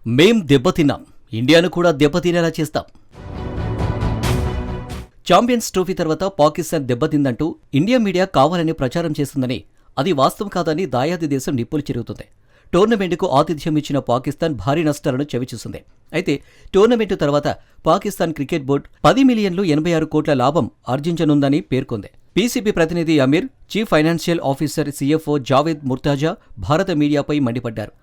మేం దెబ్బతిన్నాం, ఇండియాను కూడా దెబ్బతినేలా చేస్తాం. ఛాంపియన్స్ ట్రోఫీ తర్వాత పాకిస్తాన్ దెబ్బతిందంటూ ఇండియా మీడియా కావాలని ప్రచారం చేస్తుందని, అది వాస్తవం కాదని దాయాది దేశం నిప్పులు చెరుగుతుంది. టోర్నమెంటుకు ఆతిథ్యం ఇచ్చిన పాకిస్తాన్ భారీ నష్టాలను చవిచూసింది. అయితే టోర్నమెంటు తర్వాత పాకిస్తాన్ క్రికెట్ బోర్డు 10,086 కోట్ల లాభం ఆర్జించనుందని పేర్కొంది. పీసీబీ ప్రతినిధి Amir, chief financial officer CFO Javed Murtaza భారత మీడియాపై మండిపడ్డారు.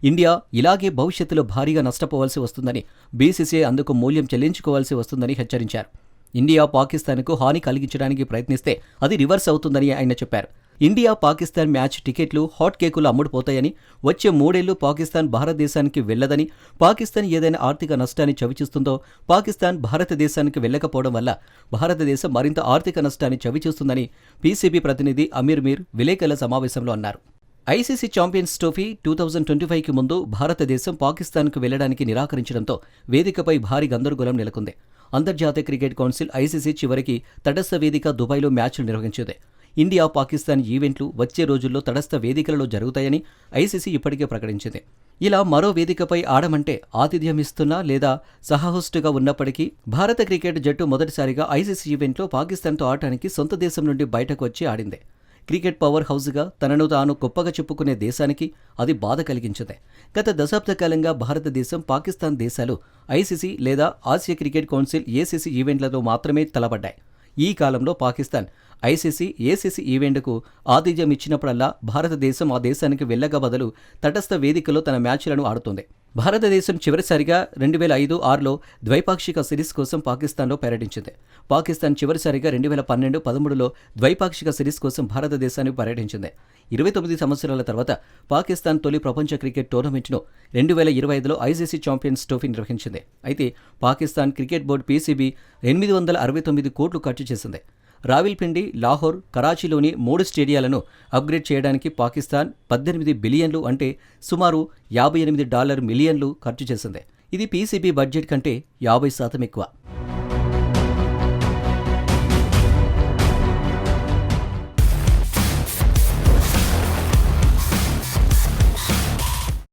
ఇండియా ఇలాగే భవిష్యత్తులో భారీగా నష్టపోవాల్సి వస్తుందని, బీసీసీఐ అందుకు మూల్యం చెల్లించుకోవాల్సి వస్తుందని హెచ్చరించారు. ఇండియా పాకిస్తాన్కు హాని కలిగించడానికి ప్రయత్నిస్తే అది రివర్స్ అవుతుందని ఆయన చెప్పారు. ఇండియా పాకిస్తాన్ మ్యాచ్ టికెట్లు హాట్ కేకులు అమ్ముడుపోతాయని, వచ్చే 3 ఏళ్లు పాకిస్తాన్ భారతదేశానికి వెళ్లదని, పాకిస్తాన్ ఏదైనా ఆర్థిక నష్టాన్ని చవిచూస్తుందో, పాకిస్తాన్ భారతదేశానికి వెళ్లకపోవడం వల్ల భారతదేశం మరింత ఆర్థిక నష్టాన్ని చవిచూస్తుందని పీసీబీ ప్రతినిధి అమీర్ మీర్ విలేకరుల సమావేశంలో అన్నారు. ఐసీసీ ఛాంపియన్స్ ట్రోఫీ 2025కి ముందు భారతదేశం పాకిస్తాన్కు వెళ్లడానికి నిరాకరించడంతో వేదికపై భారీ గందరగోళం నెలకొంది. అంతర్జాతీయ క్రికెట్ కౌన్సిల్ ఐసీసీ చివరికి తటస్థ వేదిక దుబాయ్లో మ్యాచ్లు నిర్వహించింది. ఇండియా పాకిస్తాన్ ఈవెంట్లు వచ్చే రోజుల్లో తటస్థ వేదికలలో జరుగుతాయని ఐసీసీ ఇప్పటికే ప్రకటించింది. ఇలా మరో వేదికపై ఆడమంటే ఆతిథ్యం ఇస్తున్నా లేదా సహహోస్టుగా ఉన్నప్పటికీ భారత క్రికెట్ జట్టు మొదటిసారిగా ఐసీసీ ఈవెంట్లో పాకిస్తాన్తో ఆడటానికి సొంత దేశం నుండి బయటకు వచ్చి ఆడింది. క్రికెట్ పవర్ హౌస్గా తనను తాను గొప్పగా చెప్పుకునే దేశానికి అది బాధ కలిగించింది. గత దశాబ్ద కాలంగా భారతదేశం, పాకిస్తాన్ దేశాలు ఐసీసీ లేదా ఆసియా క్రికెట్ కౌన్సిల్ ఏసీసీ ఈవెంట్లతో మాత్రమే తలపడ్డాయి. ఈ కాలంలో పాకిస్తాన్ ఐసీసీ, ఏసీసీ ఈవెంట్కు ఆతిథ్యం ఇచ్చినప్పుడల్లా భారతదేశం ఆ దేశానికి వెళ్లగా బదులు తటస్థ వేదికలో తన మ్యాచ్లను ఆడుతోంది. భారతదేశం చివరిసారిగా 2005-6లో ద్వైపాక్షిక సిరీస్ కోసం పాకిస్తాన్లో పర్యటించింది. పాకిస్తాన్ చివరిసారిగా 2012-13లో ద్వైపాక్షిక సిరీస్ కోసం భారతదేశాన్ని పర్యటించింది. 29 సంవత్సరాల తర్వాత పాకిస్తాన్ తొలి ప్రపంచ క్రికెట్ టోర్నమెంట్ను 2025లో ఐసీసీ ఛాంపియన్స్ ట్రోఫీ నిర్వహించింది. అయితే పాకిస్తాన్ క్రికెట్ బోర్డు పీసీబీ 869 కోట్లు ఖర్చు చేసింది. రావిల్పిండి, లాహోర్, కరాచీలోని 3 స్టేడియాలను అప్గ్రేడ్ చేయడానికి పాకిస్తాన్ 18 బిలియన్లు అంటే సుమారు $58 మిలియన్లు ఖర్చు చేసింది. ఇది పీసీబీ బడ్జెట్ కంటే 50% ఎక్కువ.